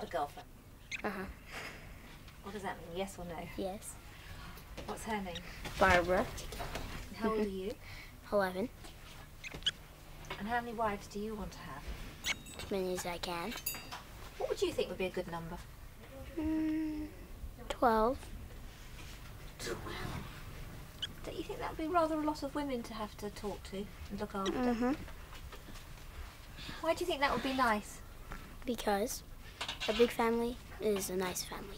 got a girlfriend? Uh-huh. What does that mean, yes or no? Yes. What's her name? Barbara. And how old are you? 11. And how many wives do you want to have? As many as I can. What would you think would be a good number? 12. 12. Don't you think that would be rather a lot of women to have to talk to and look after? Mm-hmm. Why do you think that would be nice? Because a big family is a nice family.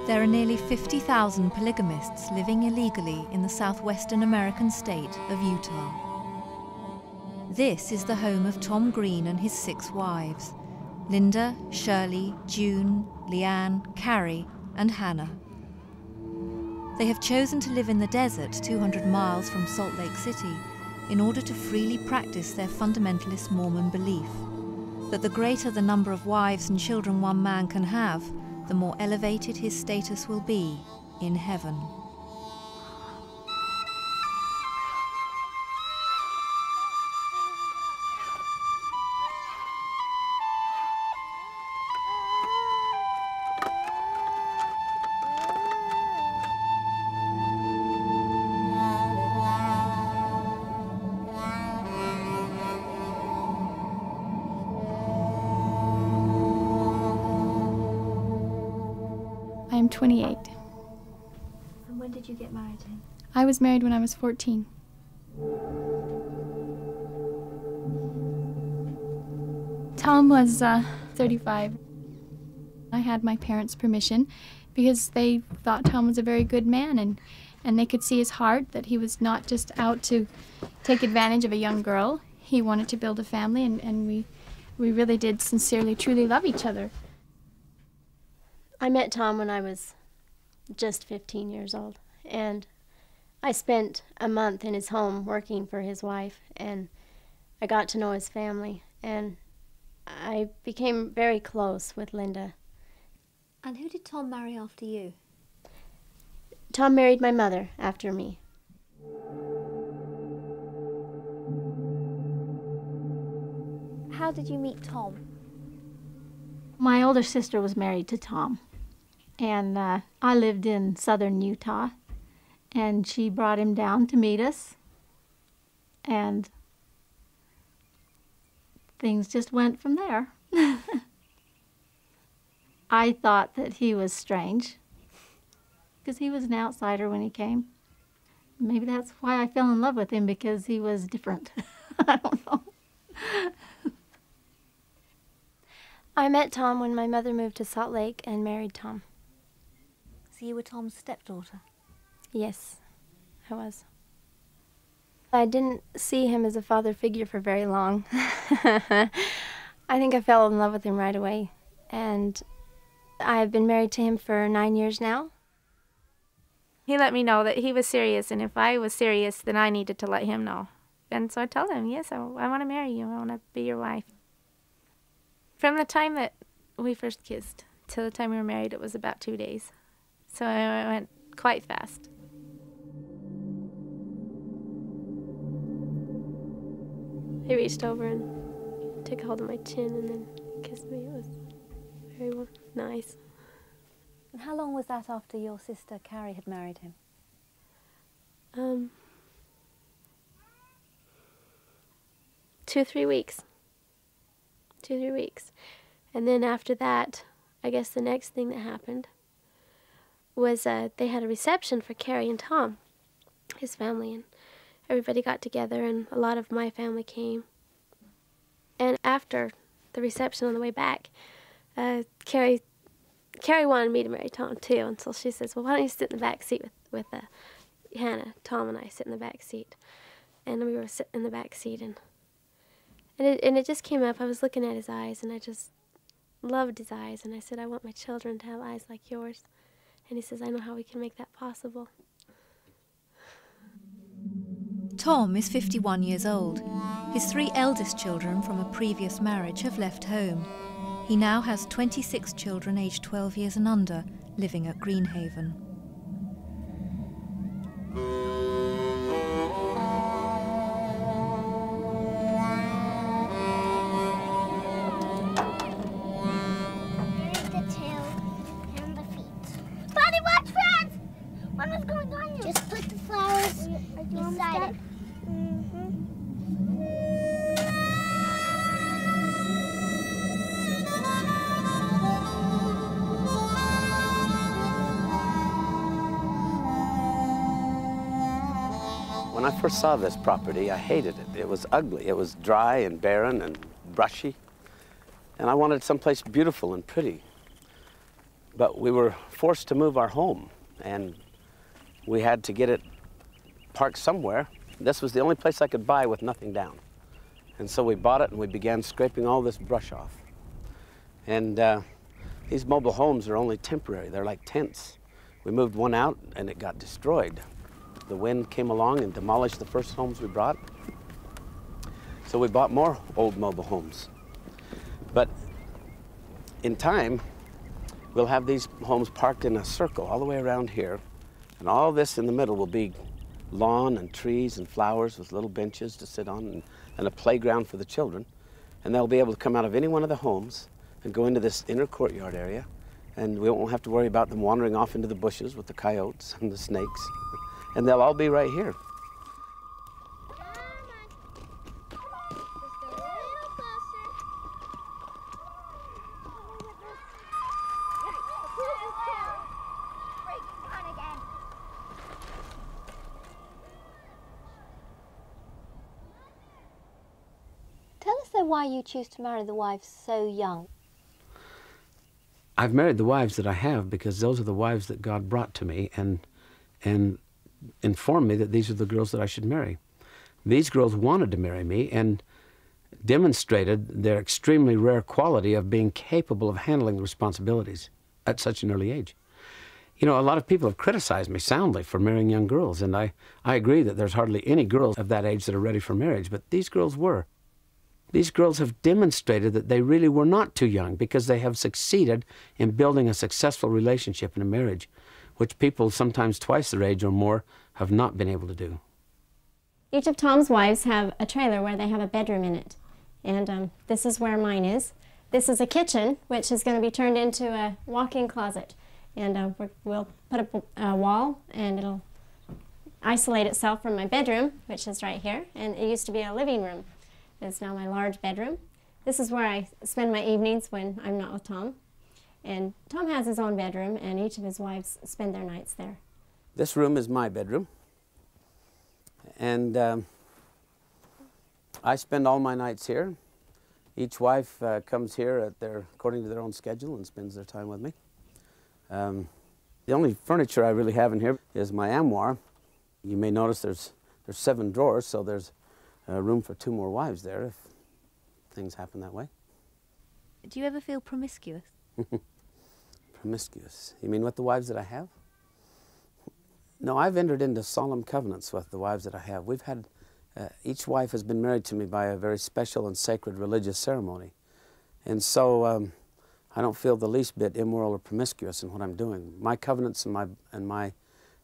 There are nearly 50,000 polygamists living illegally in the southwestern American state of Utah. This is the home of Tom Green and his 6 wives, Linda, Shirley, June, Leanne, Carrie, and Hannah. They have chosen to live in the desert 200 miles from Salt Lake City in order to freely practice their fundamentalist Mormon belief that the greater the number of wives and children one man can have, the more elevated his status will be in heaven. I'm 28. And when did you get married to him? I was married when I was 14. Tom was 35. I had my parents' permission because they thought Tom was a very good man, and they could see his heart, that he was not just out to take advantage of a young girl. He wanted to build a family, and we really did sincerely, truly love each other. I met Tom when I was just 15 years old, and I spent a month in his home working for his wife, and I got to know his family, and I became very close with Linda. And who did Tom marry after you? Tom married my mother after me. How did you meet Tom? My older sister was married to Tom, and I lived in southern Utah, and she brought him down to meet us, and things just went from there. I thought that he was strange, because he was an outsider when he came. Maybe that's why I fell in love with him, because he was different. I don't know. I met Tom when my mother moved to Salt Lake and married Tom. So you were Tom's stepdaughter? Yes, I was. I didn't see him as a father figure for very long. I think I fell in love with him right away, and I've been married to him for 9 years now. He let me know that he was serious, and if I was serious, then I needed to let him know. And so I told him, yes, I want to marry you. I want to be your wife. From the time that we first kissed till the time we were married, it was about 2 days. So it went quite fast. He reached over and took hold of my chin and then kissed me. It was very nice. And how long was that after your sister Carrie had married him? 2 or 3 weeks. 2 or 3 weeks. And then after that, I guess the next thing that happened was they had a reception for Carrie and Tom, his family, and everybody got together, and a lot of my family came. And after the reception on the way back, Carrie wanted me to marry Tom too, and so she says, well, why don't you sit in the back seat with Hannah? Tom and I sit in the back seat. And we were sitting in the back seat, and it just came up. I was looking at his eyes, and I just loved his eyes, and I said, I want my children to have eyes like yours. And he says, I know how we can make that possible. Tom is 51 years old. His 3 eldest children from a previous marriage have left home. He now has 26 children aged 12 years and under living at Greenhaven. Just put the flowers beside it. When I first saw this property, I hated it. It was ugly. It was dry and barren and brushy. And I wanted someplace beautiful and pretty. But we were forced to move our home, and we had to get it parked somewhere. This was the only place I could buy with nothing down. And so we bought it and we began scraping all this brush off. And these mobile homes are only temporary. They're like tents. We moved one out and it got destroyed. The wind came along and demolished the first homes we brought. So we bought more old mobile homes. But in time, we'll have these homes parked in a circle all the way around here. And all this in the middle will be lawn and trees and flowers with little benches to sit on and a playground for the children. And they'll be able to come out of any one of the homes and go into this inner courtyard area. And we won't have to worry about them wandering off into the bushes with the coyotes and the snakes. And they'll all be right here. Tell us, though, why you choose to marry the wives so young. I've married the wives that I have because those are the wives that God brought to me and informed me that these are the girls that I should marry. These girls wanted to marry me and demonstrated their extremely rare quality of being capable of handling the responsibilities at such an early age. You know, a lot of people have criticized me soundly for marrying young girls, and I agree that there's hardly any girls of that age that are ready for marriage, but these girls were. These girls have demonstrated that they really were not too young because they have succeeded in building a successful relationship in a marriage, which people sometimes twice their age or more have not been able to do. Each of Tom's wives have a trailer where they have a bedroom in it. And this is where mine is. This is a kitchen, which is going to be turned into a walk-in closet. And we'll put up a wall, and it'll isolate itself from my bedroom, which is right here. And it used to be a living room. It's now my large bedroom. This is where I spend my evenings when I'm not with Tom. And Tom has his own bedroom, and each of his wives spend their nights there. This room is my bedroom. And I spend all my nights here. Each wife comes here according to their own schedule and spends their time with me. The only furniture I really have in here is my armoire. You may notice there's 7 drawers, so there's room for 2 more wives there if things happen that way. Do you ever feel promiscuous? Promiscuous? You mean with the wives that I have? No, I've entered into solemn covenants with the wives that I have. We've had, each wife has been married to me by a very special and sacred religious ceremony. And so I don't feel the least bit immoral or promiscuous in what I'm doing. My covenants and my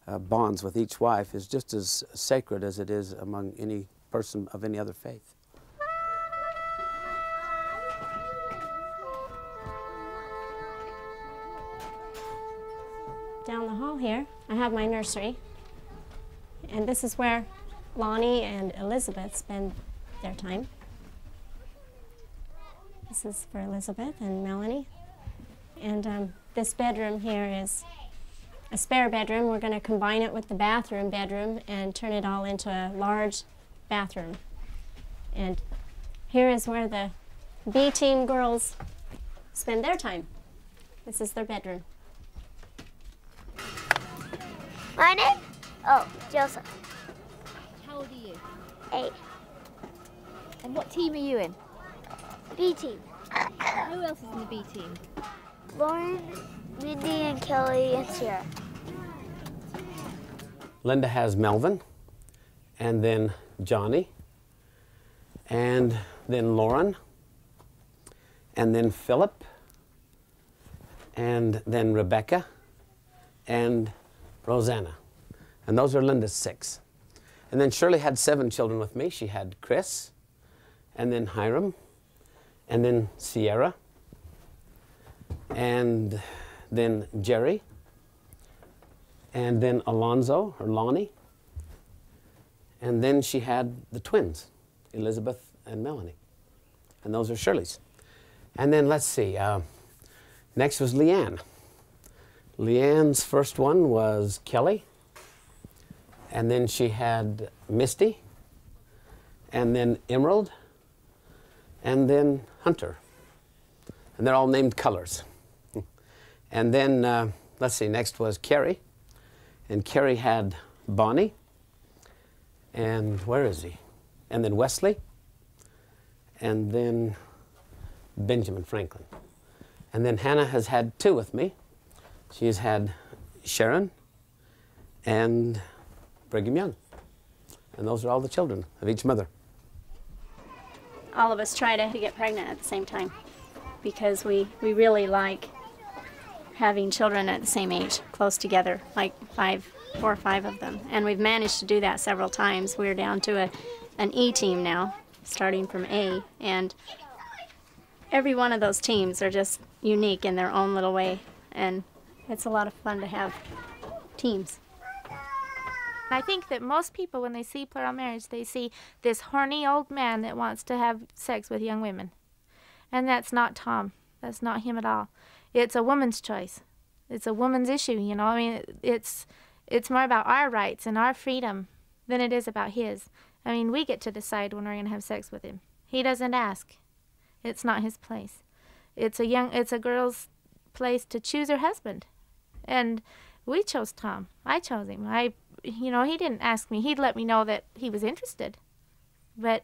bonds with each wife is just as sacred as it is among any person of any other faith. Down the hall here, I have my nursery. And this is where Lonnie and Elizabeth spend their time. This is for Elizabeth and Melanie. And this bedroom here is a spare bedroom. We're going to combine it with the bathroom bedroom and turn it all into a large bathroom. And here is where the B-team girls spend their time. This is their bedroom. My name? Oh, Joseph. How old are you? 8. And what team are you in? B team. Who else is in the B team? Lauren, Mindy and Kelly and Sarah. Linda has Melvin, and then Johnny, and then Lauren, and then Philip, and then Rebecca, and Rosanna. And those are Linda's 6. And then Shirley had 7 children with me. She had Chris, and then Hiram, and then Sierra, and then Jerry, and then Alonzo, or Lonnie, and then she had the twins, Elizabeth and Melanie. And those are Shirley's. And then let's see, next was Leanne. Leanne's first one was Kelly, and then she had Misty, and then Emerald, and then Hunter. And they're all named colors. And then, let's see, next was Carrie. And Carrie had Bonnie. And where is he? And then Wesley. And then Benjamin Franklin. And then Hannah has had 2 with me. She's had Sharon and Brigham Young. And those are all the children of each mother. All of us try to get pregnant at the same time because we really like having children at the same age, close together, like 4 or 5 of them. And we've managed to do that several times. We're down to an E team now, starting from A, and every one of those teams are just unique in their own little way, and it's a lot of fun to have teams. I think that most people, when they see plural marriage, they see this horny old man that wants to have sex with young women. And that's not Tom. That's not him at all. It's a woman's choice. It's a woman's issue, you know. I mean, it's more about our rights and our freedom than it is about his. I mean, we get to decide when we're going to have sex with him. He doesn't ask. It's not his place. It's a girl's place to choose her husband. And we chose Tom. I chose him. You know, he didn't ask me. He'd let me know that he was interested. But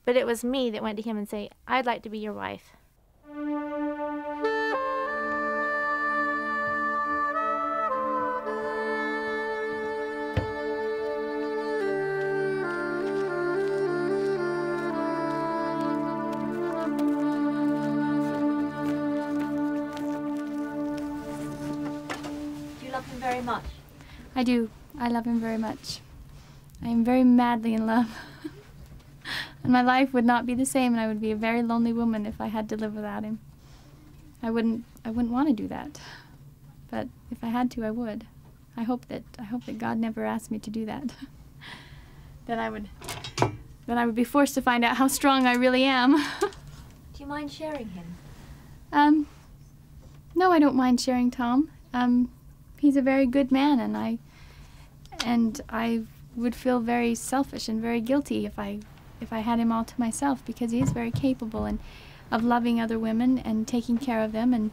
it was me that went to him and say, I'd like to be your wife. Do you love him very much? I do. I love him very much. I am very madly in love. And my life would not be the same, and I would be a very lonely woman if I had to live without him. I wouldn't want to do that. But if I had to, I would. I hope that God never asked me to do that. Then I would be forced to find out how strong I really am. Do you mind sharing him? No, I don't mind sharing Tom. He's a very good man, and I would feel very selfish and very guilty if I had him all to myself, because he is very capable of loving other women and taking care of them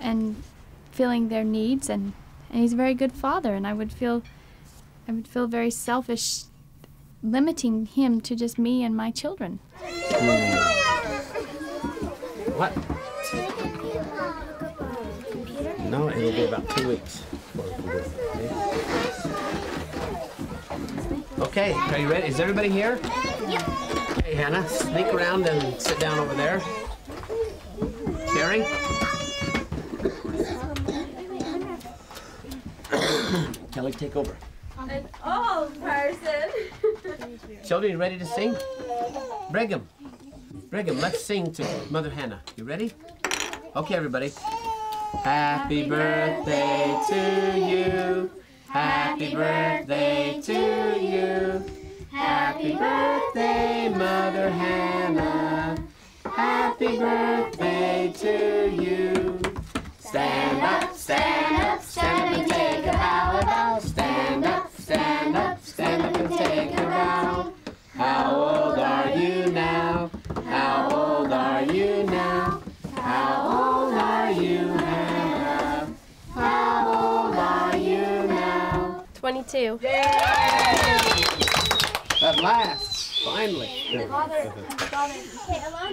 and filling their needs, and he's a very good father, and I would feel very selfish limiting him to just me and my children. What? No, it'll be about 2 weeks before we can do it. Okay, are you ready? Is everybody here? Yep. Okay, Hannah, sneak around and sit down over there. Carrie? Kelly, take over. An old person. Children, you ready to sing? Brigham, let's sing to Mother Hannah. You ready? Okay, everybody. Happy birthday to you. Happy birthday to you. Happy birthday, Mother Hannah. Happy birthday to you. Stand up, stand up, stand up and take a bow. Stand up, stand up, stand up and take a bow. How old are you now? How old are you now? How old are you, Hannah? How old are you now? 22. Yay! At last, finally. Father,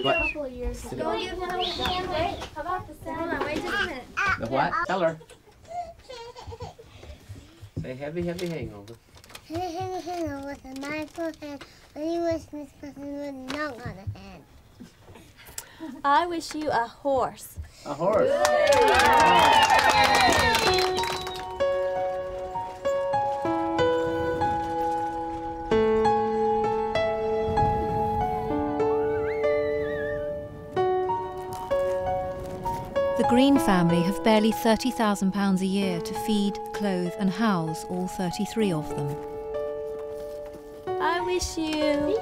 What? a couple of years ago. How about the sound? Wait just a minute. The what? Tell her. Say heavy, heavy hangover. Heavy, heavy hangover with a mindful hand. When you wish this person would knock on a hand. I wish you a horse. A horse. The Green family have barely £30,000 a year to feed, clothe and house all 33 of them. I wish you...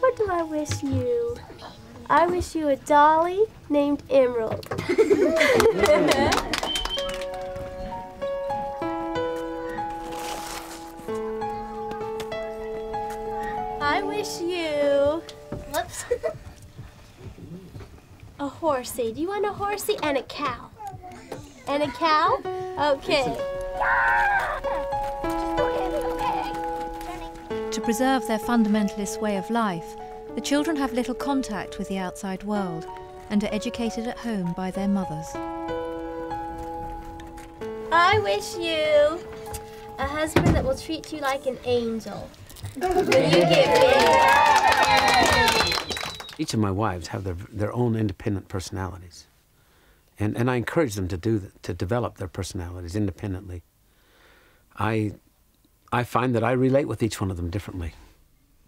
What do I wish you? I wish you a dolly named Emerald. I wish you... Whoops. A horsey. Do you want a horsey and a cow? And a cow? Okay. To preserve their fundamentalist way of life, the children have little contact with the outside world and are educated at home by their mothers. I wish you a husband that will treat you like an angel. Will you give me? Each of my wives have their own independent personalities. And I encourage them to to develop their personalities independently. I find that I relate with each one of them differently.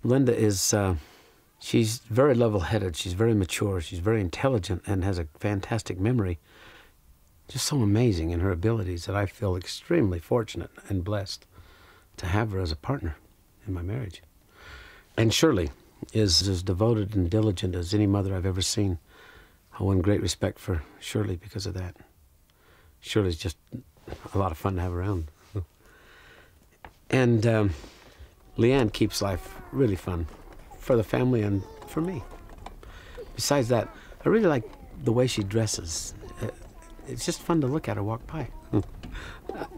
Linda is, she's very level-headed, she's very mature, she's very intelligent and has a fantastic memory. Just so amazing in her abilities that I feel extremely fortunate and blessed to have her as a partner in my marriage. And Shirley is as devoted and diligent as any mother I've ever seen. I won great respect for Shirley because of that. Shirley's just a lot of fun to have around. And Leanne keeps life really fun for the family and for me. Besides that, I really like the way she dresses. It's just fun to look at her walk by.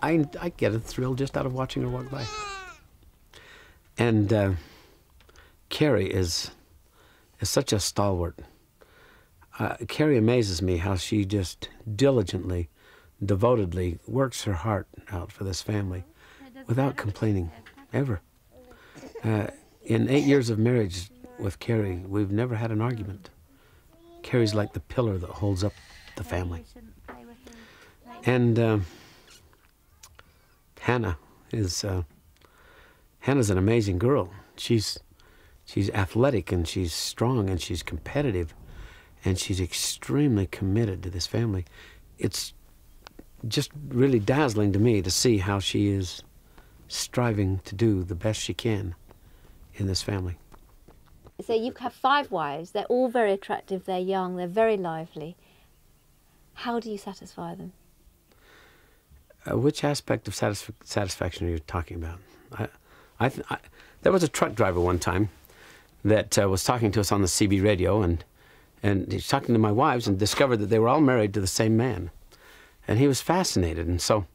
I get a thrill just out of watching her walk by. And Carrie is such a stalwart. Carrie amazes me how she just diligently, devotedly works her heart out for this family without complaining, ever. In 8 years of marriage with Carrie, we've never had an argument. Carrie's like the pillar that holds up the family. And Hannah's an amazing girl. She's athletic and she's strong and she's competitive and she's extremely committed to this family. It's just really dazzling to me to see how she is striving to do the best she can in this family. So you have 5 wives. They're all very attractive. They're young. They're very lively. How do you satisfy them? Which aspect of satisfaction are you talking about? There was a truck driver one time that was talking to us on the CB radio, and he's talking to my wives and discovered that they were all married to the same man. And he was fascinated, and so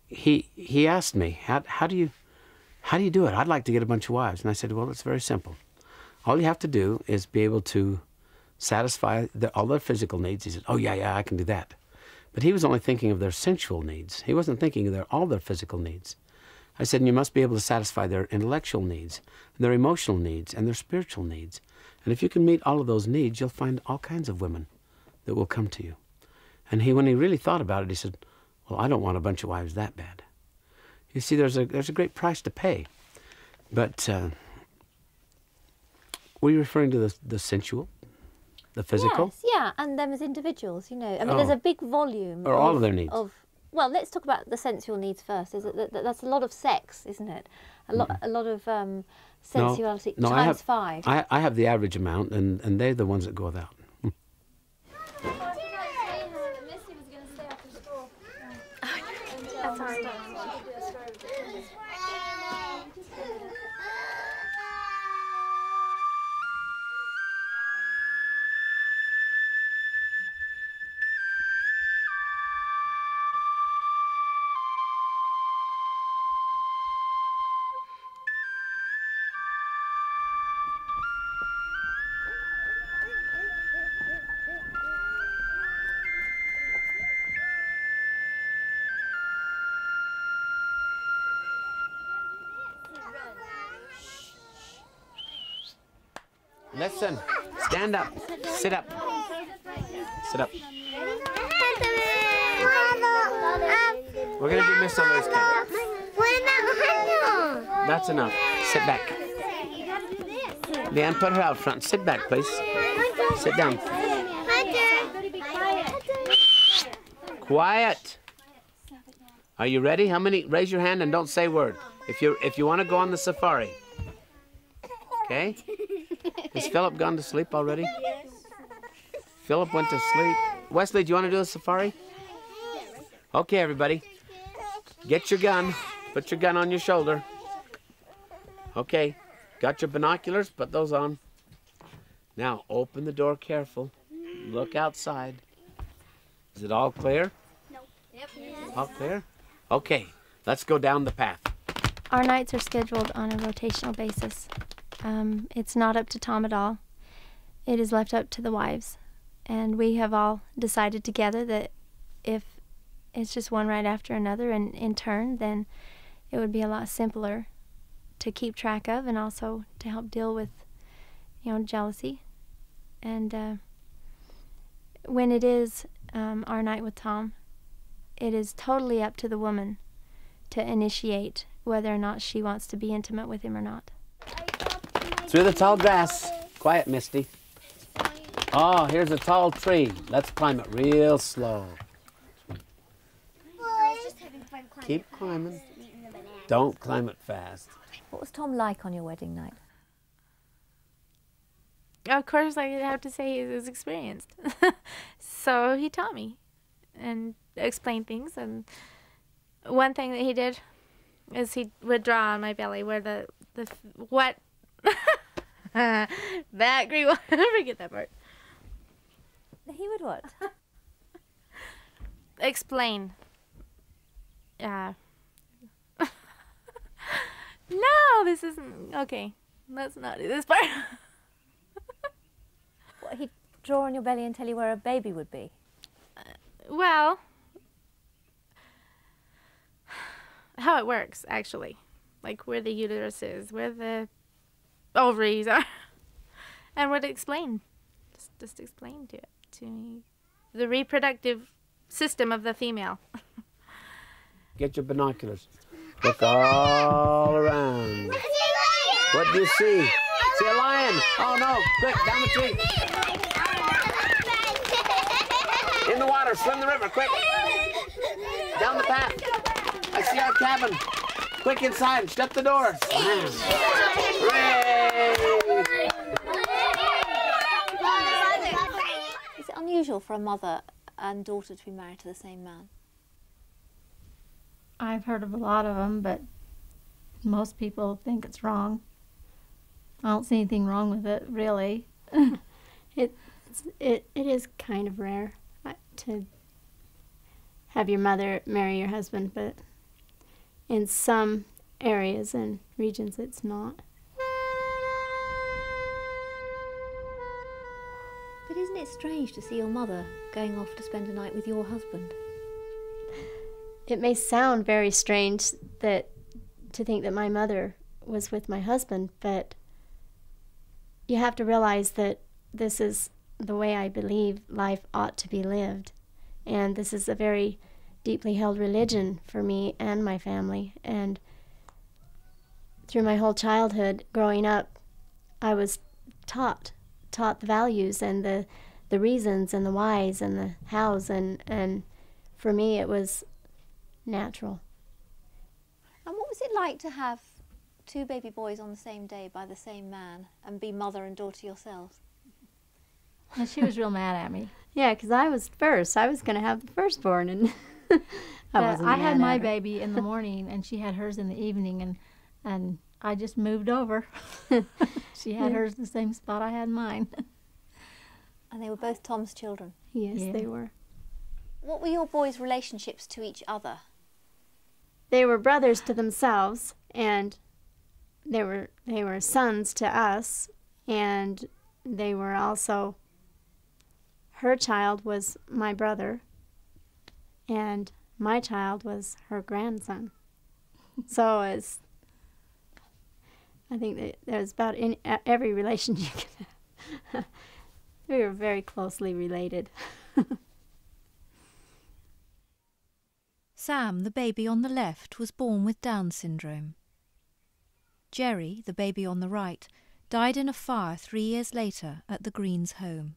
he asked me, how do you do it? I'd like to get a bunch of wives. And I said, well, it's very simple. All you have to do is be able to satisfy all their physical needs. He said, oh, yeah, I can do that. But he was only thinking of their sensual needs. He wasn't thinking of all their physical needs. I said, and you must be able to satisfy their intellectual needs, their emotional needs, and their spiritual needs. And if you can meet all of those needs, you'll find all kinds of women that will come to you. And when he really thought about it, he said, well, I don't want a bunch of wives that bad. You see, there's a great price to pay. But were you referring to the sensual, the physical? Yes, yeah, and them as individuals, you know. I mean, there's a big volume. Or all of their needs. Well, let's talk about the sensual needs first. That's a lot of sex, isn't it? A lot of sensuality times 5. I have the average amount, and they're the ones that go without. That's all right. Listen. Stand up. Sit up. Sit up. We're going to do Miss Elliott's count. That's enough. Sit back. Leanne, put her out front. Sit back, please. Sit down. Quiet. Are you ready? How many? Raise your hand and don't say a word. If you want to go on the safari. Okay? Has Philip gone to sleep already? Yes. Philip went to sleep. Wesley, do you want to do the safari? Okay, everybody. Get your gun. Put your gun on your shoulder. Okay. Got your binoculars? Put those on. Now, open the door careful. Look outside. Is it all clear? No. Yep. All clear? Okay. Let's go down the path. Our nights are scheduled on a rotational basis. It's not up to Tom at all. It is left up to the wives. And we have all decided together that if it's just one right after another and in turn, then it would be a lot simpler to keep track of and also to help deal with, jealousy. And when it is our night with Tom, it is totally up to the woman to initiate whether or not she wants to be intimate with him or not. Through the tall grass. Quiet, Misty. Oh, here's a tall tree. Let's climb it real slow. Keep climbing. Don't climb it fast. What was Tom like on your wedding night? Of course, I have to say he was experienced. So he taught me and explained things. And one thing that he did is he would draw on my belly where the what that green one. Forget that part. He would what? Explain. No, this isn't okay. Let's not do this part. What, he'd draw on your belly and tell you where a baby would be? Well, how it works, actually. Like where the uterus is, where the ovaries are. And would explain. Just explain to me the reproductive system of the female. Get your binoculars. Look all around. What do you see? See a lion. Oh no, quick, down the tree. In the water, swim the river, quick. Down the path. I see our cabin. Quick inside, shut the door. Hooray! Is it unusual for a mother and daughter to be married to the same man? I've heard of a lot of them, but most people think it's wrong. I don't see anything wrong with it, really. It is kind of rare to have your mother marry your husband, but in some areas and regions it's not. But isn't it strange to see your mother going off to spend a night with your husband? It may sound very strange to think that my mother was with my husband, but you have to realize that this is the way I believe life ought to be lived. And this is a very deeply held religion for me and my family. And through my whole childhood growing up, I was taught the values and the reasons and the whys and the hows. And for me, it was natural. And what was it like to have two baby boys on the same day by the same man and be mother and daughter yourselves? Well, she was real mad at me. Yeah, because I was first. I was going to have the firstborn, and I had my baby in the morning, and she had hers in the evening, and I just moved over. She had hers the same spot I had mine. And they were both Tom's children? Yes, they were. What were your boys' relationships to each other? They were brothers to themselves, and they were sons to us, and they were also, her child was my brother, and my child was her grandson. So I think that there's about every relation you can have. We were very closely related. Sam, the baby on the left, was born with Down syndrome. Jerry, the baby on the right, died in a fire 3 years later at the Greens' home.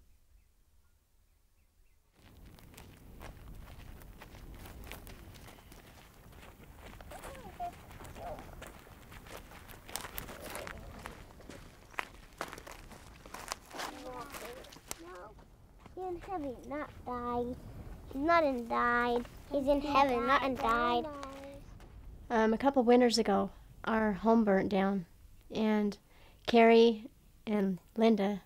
He's in heaven, not died. He's not in died. He's in heaven, not in died. A couple winters ago, our home burnt down, and Carrie and Linda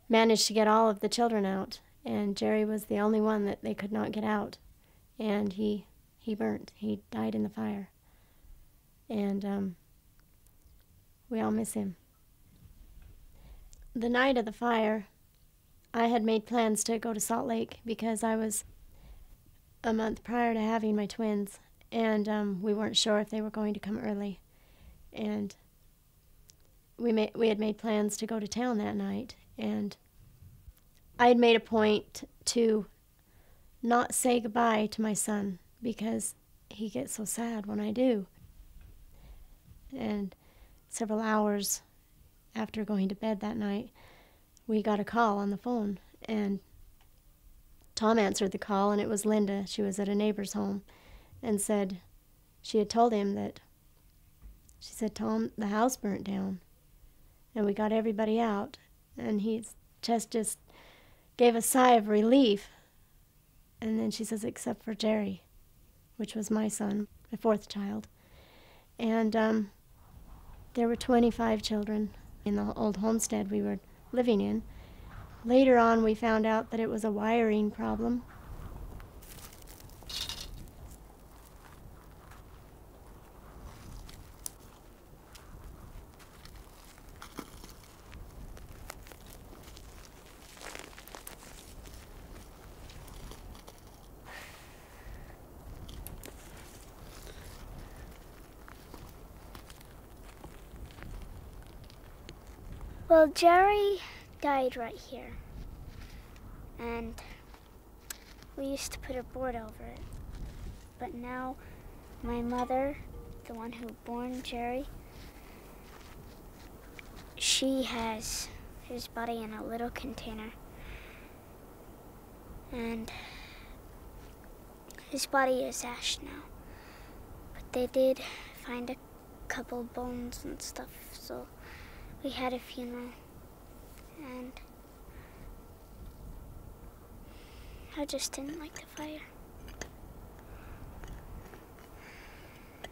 managed to get all of the children out, and Jerry was the only one that they could not get out, and he burnt. He died in the fire, and we all miss him. The night of the fire, I had made plans to go to Salt Lake because I was a month prior to having my twins, and we weren't sure if they were going to come early. And we had made plans to go to town that night, and I had made a point to not say goodbye to my son because he gets so sad when I do. And several hours after going to bed that night, we got a call on the phone, and Tom answered the call, and it was Linda. She was at a neighbor's home, and said she had told him that, she said, "Tom, the house burnt down, and we got everybody out." And his chest just gave a sigh of relief. And then she says, "Except for Jerry," which was my son, my fourth child. And there were 25 children in the old homestead we were living in. Later on, we found out that it was a wiring problem. Well, Jerry died right here, and we used to put a board over it. But now my mother, the one who born Jerry, she has his body in a little container, and his body is ash now. But they did find a couple bones and stuff, so we had a funeral, and I just didn't like the fire.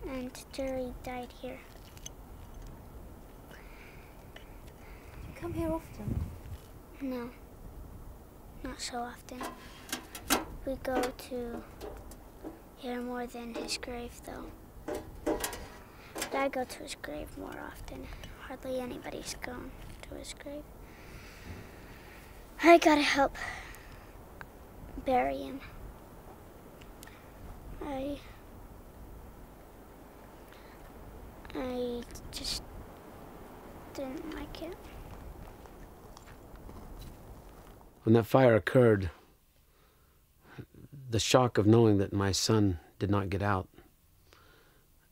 And Jerry died here. Do you come here often? No, not so often. We go to here more than his grave, though. But I go to his grave more often. Hardly anybody's gone to his grave. I gotta help bury him. I just didn't like it. When that fire occurred, the shock of knowing that my son did not get out,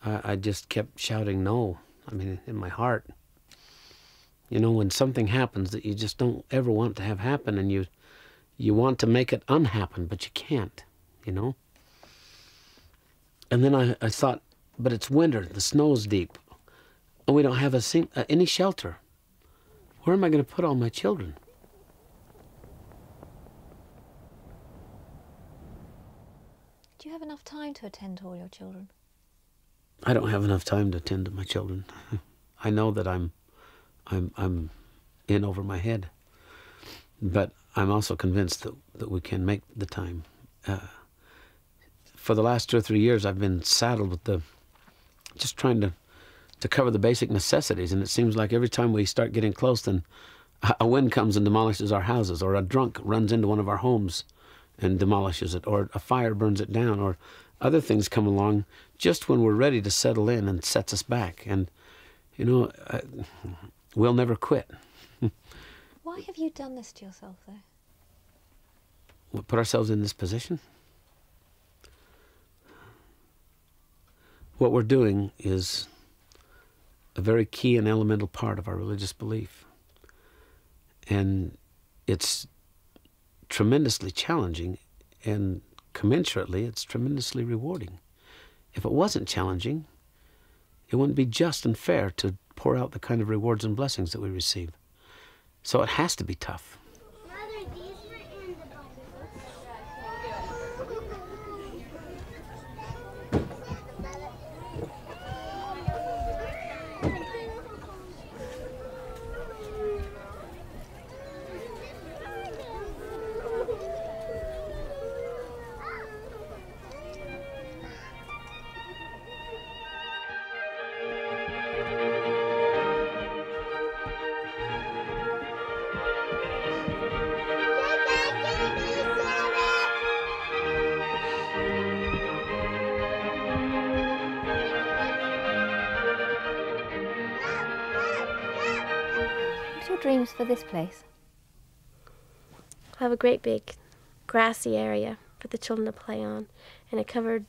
I just kept shouting no. I mean, in my heart. You know, when something happens that you just don't ever want to have happen, and you want to make it unhappen, but you can't, you know? And then I thought, but it's winter, the snow's deep, and we don't have any shelter. Where am I going to put all my children? Do you have enough time to attend to all your children? I don't have enough time to attend to my children. I know that I'm in over my head, but I'm also convinced that we can make the time. For the last 2 or 3 years, I've been saddled with just trying to cover the basic necessities, and it seems like every time we start getting close, then a wind comes and demolishes our houses, or a drunk runs into one of our homes and demolishes it, or a fire burns it down, or other things come along just when we're ready to settle in and sets us back. And, you know, we'll never quit. Why have you done this to yourself, though? We put ourselves in this position. What we're doing is a very key and elemental part of our religious belief. And it's tremendously challenging, and commensurately, it's tremendously rewarding. If it wasn't challenging, it wouldn't be just and fair to pour out the kind of rewards and blessings that we receive. So it has to be tough. Mother, these were in the Bible. What's your dreams for this place? We'll have a great big grassy area for the children to play on, and a covered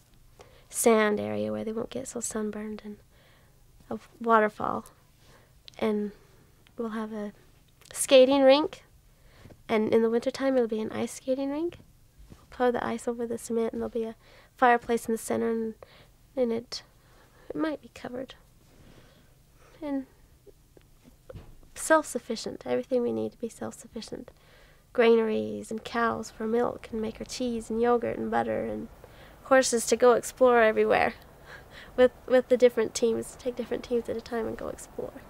sand area where they won't get so sunburned, and a waterfall. And we'll have a skating rink, and in the wintertime it'll be an ice skating rink. We'll cover the ice over the cement, and there'll be a fireplace in the center, and it might be covered. And self-sufficient, everything we need to be self-sufficient. Granaries and cows for milk, and make our cheese and yogurt and butter, and horses to go explore everywhere with the different teams, take different teams at a time and go explore.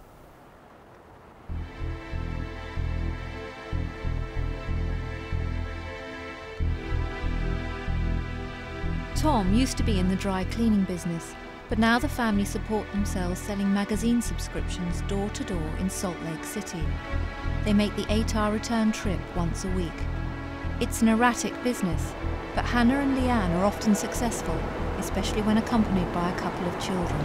Tom used to be in the dry cleaning business, but now the family support themselves selling magazine subscriptions door to door in Salt Lake City. They make the 8-hour return trip once a week. It's an erratic business, but Hannah and Leanne are often successful, especially when accompanied by a couple of children.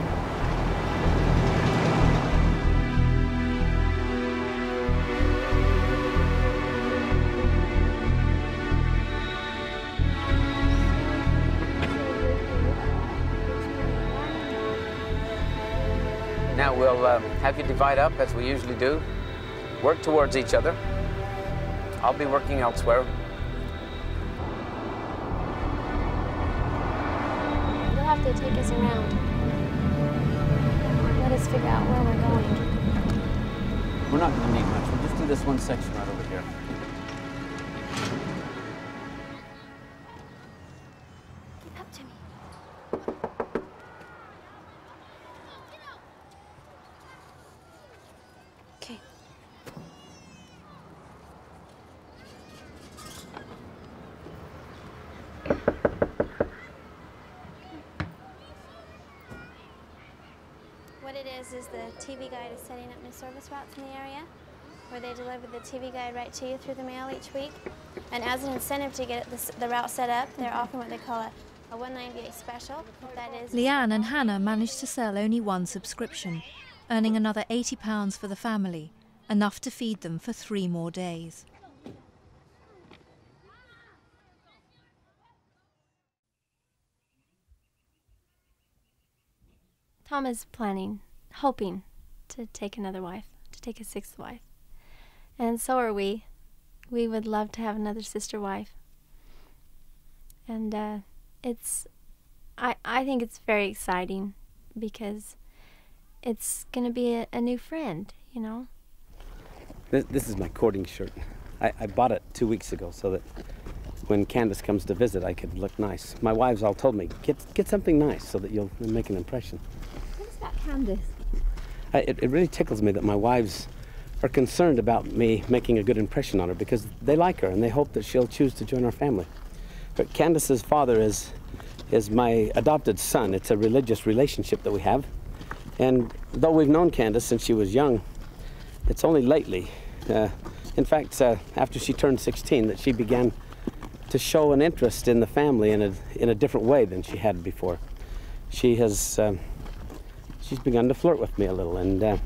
Now we'll have you divide up as we usually do. Work towards each other. I'll be working elsewhere. You'll have to take us around. Let us figure out where we're going. We're not going to need much. We'll just do this one section right over here. Up to me. Okay. What it is the TV Guide is setting up new service routes in the area, where they deliver the TV Guide right to you through the mail each week. And as an incentive to get the route set up, they're offering what they call a 198 special. What that is. Leanne and Hannah managed to sell only one subscription, earning another £80 for the family, enough to feed them for 3 more days. Tom is planning, hoping to take another wife, to take a 6th wife. And so are we. We would love to have another sister wife. And I think it's very exciting because it's going to be a new friend, you know. This is my courting shirt. I bought it 2 weeks ago so that when Candace comes to visit, I could look nice. My wives all told me, get something nice so that you'll make an impression. What's that, Candace? It really tickles me that my wives are concerned about me making a good impression on her because they like her and they hope that she'll choose to join our family. But Candace's father is my adopted son. It's a religious relationship that we have. And though we've known Candace since she was young, it's only lately, in fact, after she turned 16, that she began to show an interest in the family in a different way than she had before. She's begun to flirt with me a little, and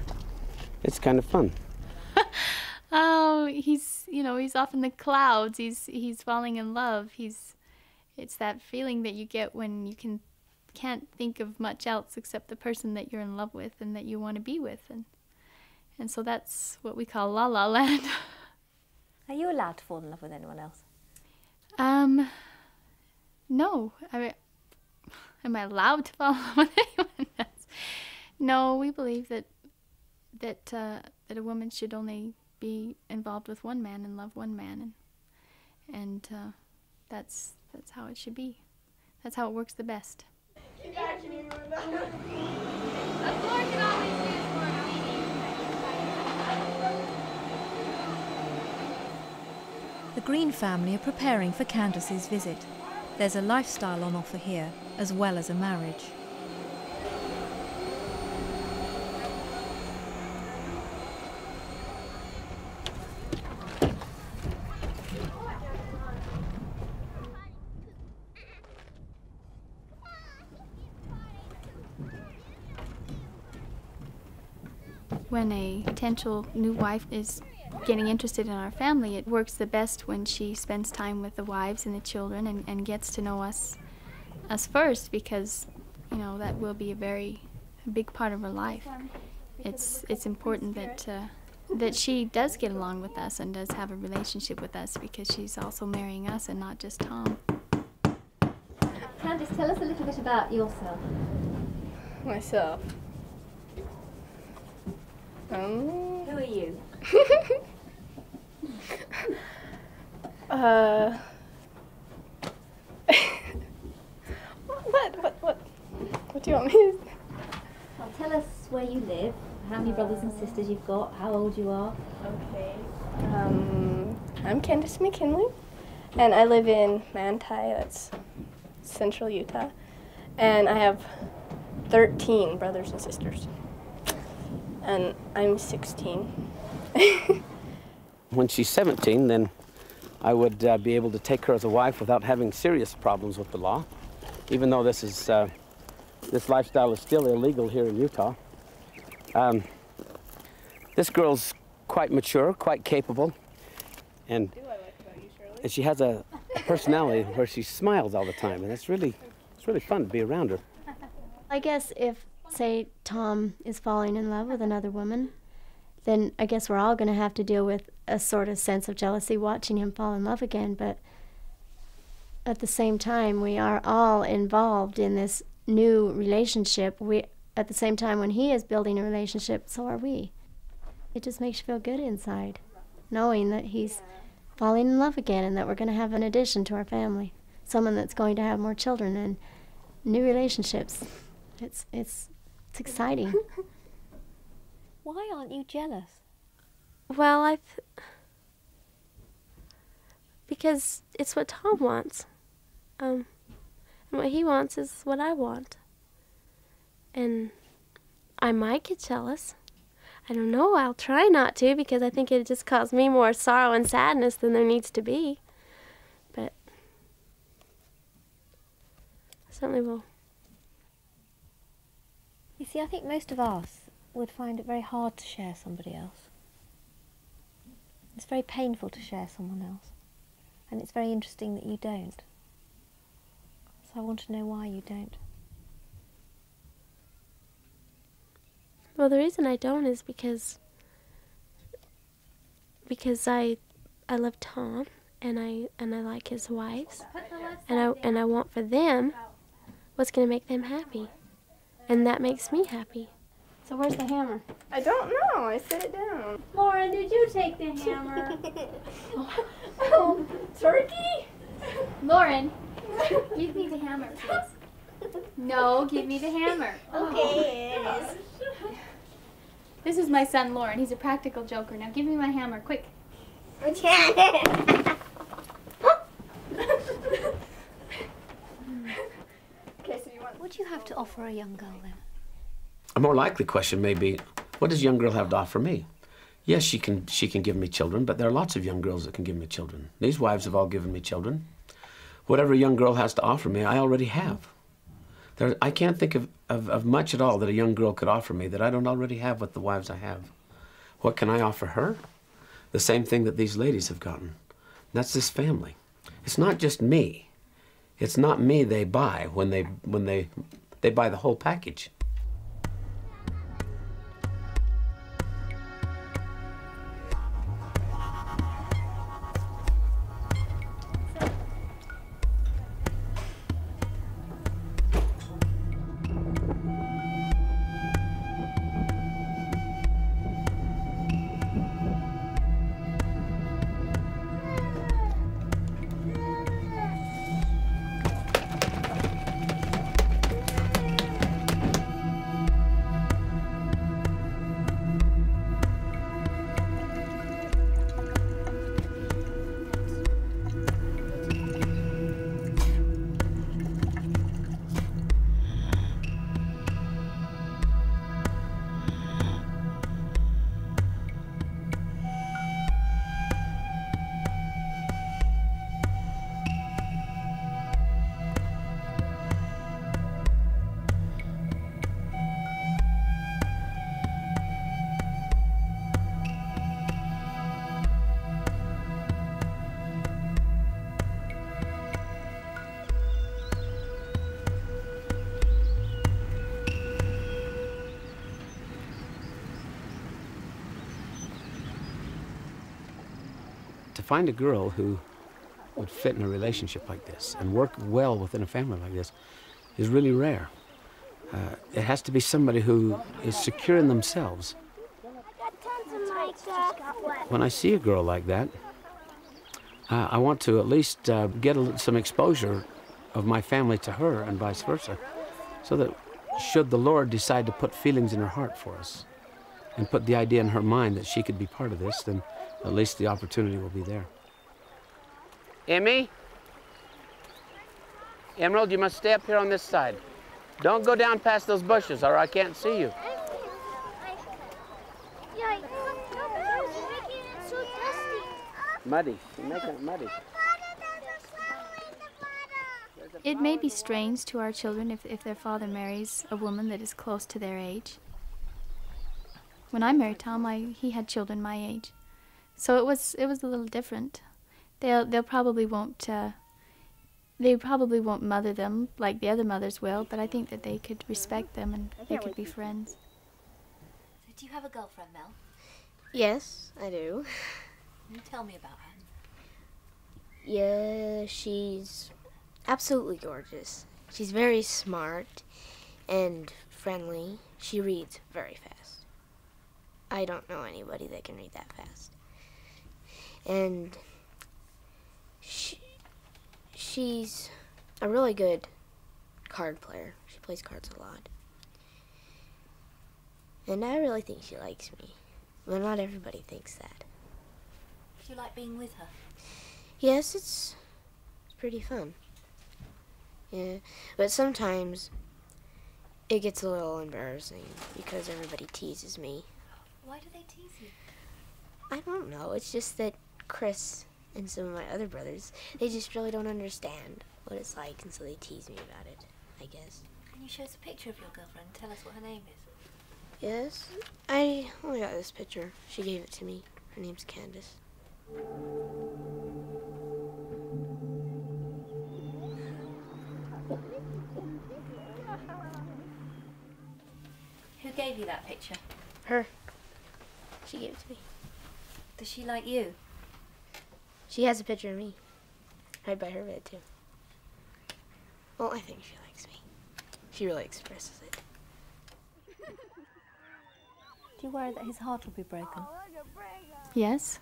it's kind of fun. Oh, know, he's off in the clouds. He's falling in love. It's that feeling that you get when you can't think of much else except the person that you're in love with and that you want to be with, and so that's what we call La La Land. Are you allowed to fall in love with anyone else? No. I mean, am I allowed to fall in love with anyone else? No, we believe that a woman should only be involved with one man and love one man, and that's how it should be. That's how it works the best. The Green family are preparing for Candace's visit. There's a lifestyle on offer here, as well as a marriage. When a potential new wife is getting interested in our family, it works the best when she spends time with the wives and the children and gets to know us first, because that will be a big part of her life. It's important that she does get along with us and does have a relationship with us, because she's also marrying us and not just Tom. Candace, tell us a little bit about yourself. Myself. Who are you? What do you want me to say? Well, tell us where you live, how many brothers and sisters you've got, how old you are. Okay. I'm Candace McKinley, and I live in Manti, that's central Utah, and I have 13 brothers and sisters, and I'm 16. When she's 17, then I would be able to take her as a wife without having serious problems with the law, even though this lifestyle is still illegal here in Utah. This girl's quite mature, quite capable, and she has a personality where she smiles all the time, and it's really fun to be around her. I guess if, say, Tom is falling in love with another woman, then I guess we're all going to have to deal with a sort of sense of jealousy watching him fall in love again. But at the same time, we are all involved in this new relationship. At the same time, when he is building a relationship, so are we. It just makes you feel good inside, knowing that he's falling in love again and that we're going to have an addition to our family, someone that's going to have more children and new relationships. It's exciting. Why aren't you jealous? Well, because it's what Tom wants. And what he wants is what I want. And I might get jealous. I don't know, I'll try not to, because I think it just causes me more sorrow and sadness than there needs to be. But I certainly will. You see, I think most of us would find it very hard to share somebody else. It's very painful to share someone else. And it's very interesting that you don't. So I want to know why you don't. Well, the reason I don't is because I love Tom and I like his wives, and I want for them what's going to make them happy, and that makes me happy. So where's the hammer? I don't know. I set it down. Lauren, did you take the hammer? Turkey? Lauren, give me the hammer, please. No, give me the hammer. Okay, it is. This is my son, Lauren. He's a practical joker. Now give me my hammer, quick. What do you have to offer a young girl then? A more likely question may be, what does a young girl have to offer me? Yes, she can give me children, but there are lots of young girls that can give me children. These wives have all given me children. Whatever a young girl has to offer me, I already have. I can't think of much at all that a young girl could offer me that I don't already have with the wives I have. What can I offer her? the same thing that these ladies have gotten. That's this family. It's not just me. It's not me they buy when they buy the whole package. To find a girl who would fit in a relationship like this and work well within a family like this is really rare. It has to be somebody who is secure in themselves. When I see a girl like that, I want to at least get some exposure of my family to her and vice versa, so that should the Lord decide to put feelings in her heart for us and put the idea in her mind that she could be part of this, then at least the opportunity will be there. Emmy? Emerald, you must stay up here on this side. Don't go down past those bushes or I can't see you. Muddy. You're making it muddy. It may be strange to our children if their father marries a woman that is close to their age. When I married Tom, he had children my age. So it was a little different. They probably won't mother them like the other mothers will, but I think that they could respect them and they could be friends. So do you have a girlfriend, Mel? Yes, I do. Tell me about her. Yeah, she's absolutely gorgeous. She's very smart and friendly. She reads very fast. I don't know anybody that can read that fast. And she's a really good card player. She plays cards a lot. And I really think she likes me. But not everybody thinks that. Do you like being with her? Yes, it's pretty fun. Yeah, but sometimes it gets a little embarrassing because everybody teases me. Why do they tease you? I don't know. It's just that Chris and some of my other brothers, they just really don't understand what it's like, and so they tease me about it, I guess. Can you show us a picture of your girlfriend and tell us what her name is? Yes. I only got this picture. She gave it to me. Her name's Candace. Who gave you that picture? Her. She gave it to me. Does she like you? She has a picture of me. Right by her bed, too. Well, I think she likes me. She really expresses it. Do you worry that his heart will be broken? Yes,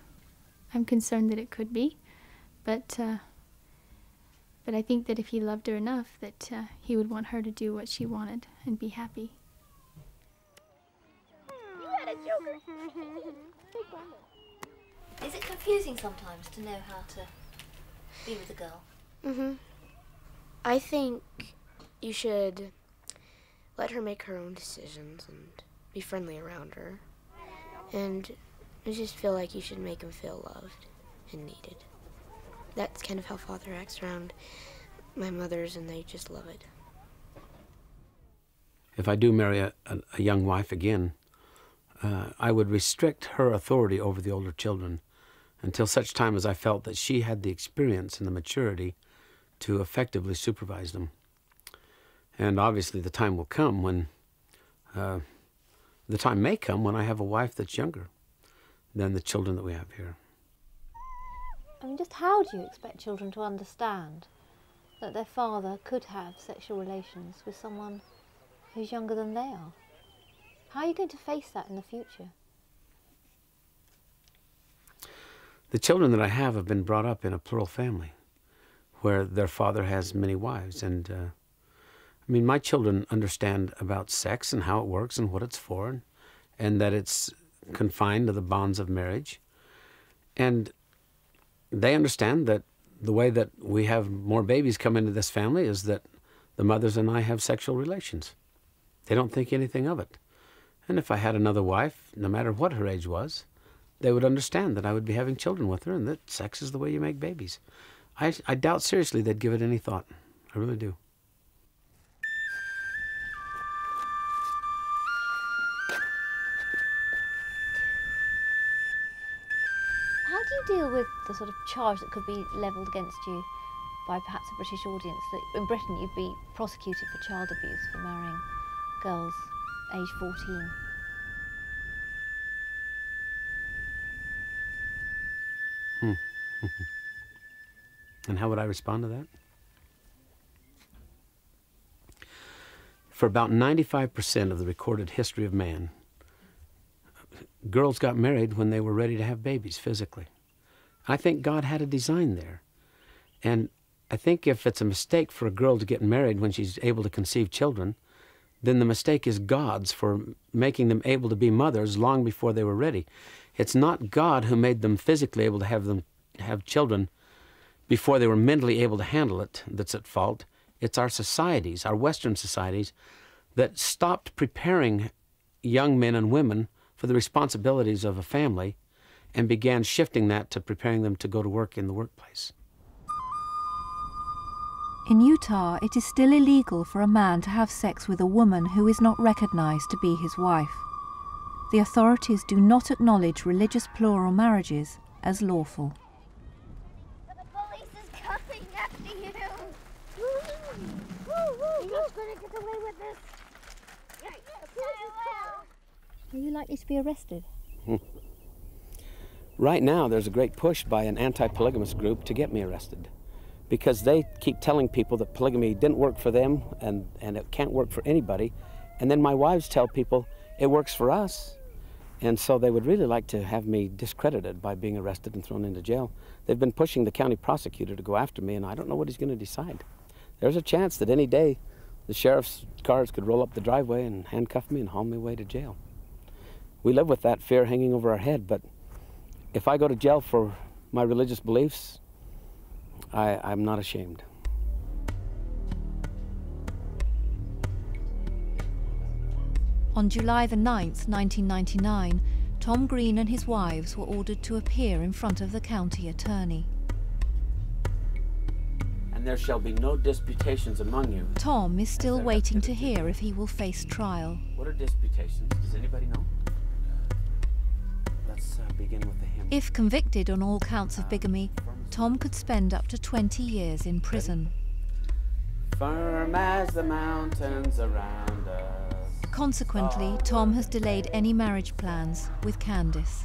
I'm concerned that it could be, but I think that if he loved her enough, that he would want her to do what she wanted and be happy. Is it confusing sometimes to know how to be with a girl? Mm-hmm. I think you should let her make her own decisions and be friendly around her. And I just feel like you should make him feel loved and needed. That's kind of how Father acts around my mothers, and they just love it. If I do marry a young wife again, I would restrict her authority over the older children until such time as I felt that she had the experience and the maturity to effectively supervise them. And obviously the time will come when, the time may come when I have a wife that's younger than the children that we have here. I mean, just how do you expect children to understand that their father could have sexual relations with someone who's younger than they are? How are you going to face that in the future? The children that I have been brought up in a plural family where their father has many wives. And I mean, my children understand about sex and how it works and what it's for, and that it's confined to the bonds of marriage. And they understand that the way that we have more babies come into this family is that the mothers and I have sexual relations. They don't think anything of it. And if I had another wife, no matter what her age was, they would understand that I would be having children with her and that sex is the way you make babies. I doubt seriously they'd give it any thought. I really do. How do you deal with the sort of charge that could be levelled against you by perhaps a British audience, that in Britain you'd be prosecuted for child abuse for marrying girls aged 14? And how would I respond to that? For about 95% of the recorded history of man, girls got married when they were ready to have babies physically. I think God had a design there. And I think if it's a mistake for a girl to get married when she's able to conceive children, then the mistake is God's for making them able to be mothers long before they were ready. It's not God who made them physically able to have children before they were mentally able to handle it that's at fault. It's our societies, our Western societies, that stopped preparing young men and women for the responsibilities of a family and began shifting that to preparing them to go to work in the workplace. In Utah, it is still illegal for a man to have sex with a woman who is not recognized to be his wife. The authorities do not acknowledge religious plural marriages as lawful. The police is coming after you. You're not going to get away with this. Are you likely to be arrested? Right now, there's a great push by an anti-polygamous group to get me arrested, because they keep telling people that polygamy didn't work for them and it can't work for anybody. And then my wives tell people it works for us. And so they would really like to have me discredited by being arrested and thrown into jail. They've been pushing the county prosecutor to go after me, and I don't know what he's going to decide. There's a chance that any day the sheriff's cars could roll up the driveway and handcuff me and haul me away to jail. We live with that fear hanging over our head, but if I go to jail for my religious beliefs, I'm not ashamed. On July the 9th, 1999, Tom Green and his wives were ordered to appear in front of the county attorney. And there shall be no disputations among you. Tom is still waiting to hear if he will face trial. What are disputations? Does anybody know? Let's begin with the hymn. If convicted on all counts of bigamy, Tom could spend up to 20 years in prison. Firm as the mountains around us. Consequently, Tom has delayed any marriage plans with Candice.